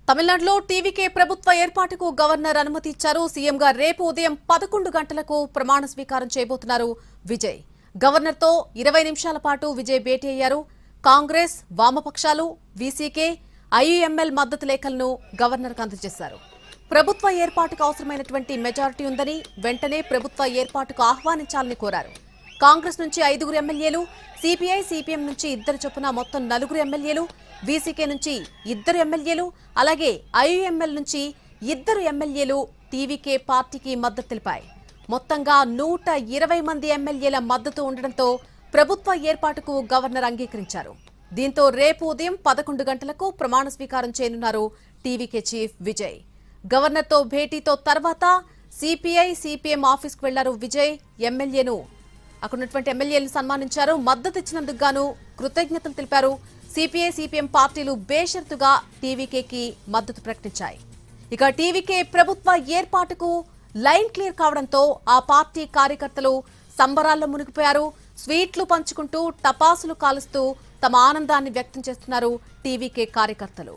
తమిళనాడులో టీవీకే ప్రభుత్వ ఏర్పాటుకు గవర్నర్ అనుమతి ఇచ్చారు. సీఎంగా రేపు ఉదయం 11 గంటలకు ప్రమాణ స్వీకారం చేయబోతున్నారు విజయ్. గవర్నర్తో 20 నిమిషాల పాటు విజయ్ భేటీ అయ్యారు. కాంగ్రెస్, వామపక్షాలు, వీసీకే, ఐయుఎంఎల్ మద్దతు లేఖలను గవర్నర్కు అందజేశారు. ప్రభుత్వ ఏర్పాటుకు అవసరమైనటువంటి మెజారిటీ ఉందని వెంటనే ప్రభుత్వ ఏర్పాటుకు ఆహ్వానించాలని కోరారు. కాంగ్రెస్ నుంచి 5 ఎమ్మెల్యేలు, సిపిఐ, సిపిఎం నుంచి 2 చొప్పున మొత్తం 4 ఎమ్మెల్యేలు, వీసీకే నుంచి 2 ఎమ్మెల్యేలు, అలాగే ఐయుఎంఎల్ నుంచి 2 ఎమ్మెల్యేలు టీవీకే పార్టీకి మద్దతు తెలిపాయి. మొత్తంగా 120 మంది ఎమ్మెల్యేల మద్దతు ఉండడంతో ప్రభుత్వ ఏర్పాటుకు గవర్నర్ అంగీకరించారు. దీంతో రేపు ఉదయం 11 గంటలకు ప్రమాణ స్వీకారం చేయనున్నారు టీవీకే చీఫ్ విజయ్. గవర్నర్తో భేటీతో తర్వాత సిపిఐ, సిపిఎం ఆఫీస్కు వెళ్లారు విజయ్. అక్కడున్నటువంటి ఎమ్మెల్యేలను సన్మానించారు. మద్దతు ఇచ్చినందుకు గాను కృతజ్ఞతలు తెలిపారు. సిపిఐ, సిపిఎం పార్టీలు బేషరతుగా టీవీకేకి మద్దతు ప్రకటించాయి. ఇక టీవీకే ప్రభుత్వ ఏర్పాటుకు లైన్ క్లియర్ కావడంతో ఆ పార్టీ కార్యకర్తలు సంబరాల్లో మునిగిపోయారు. స్వీట్లు పంచుకుంటూ, టపాసులు కాలుస్తూ తమ ఆనందాన్ని వ్యక్తం చేస్తున్నారు టీవీకే కార్యకర్తలు.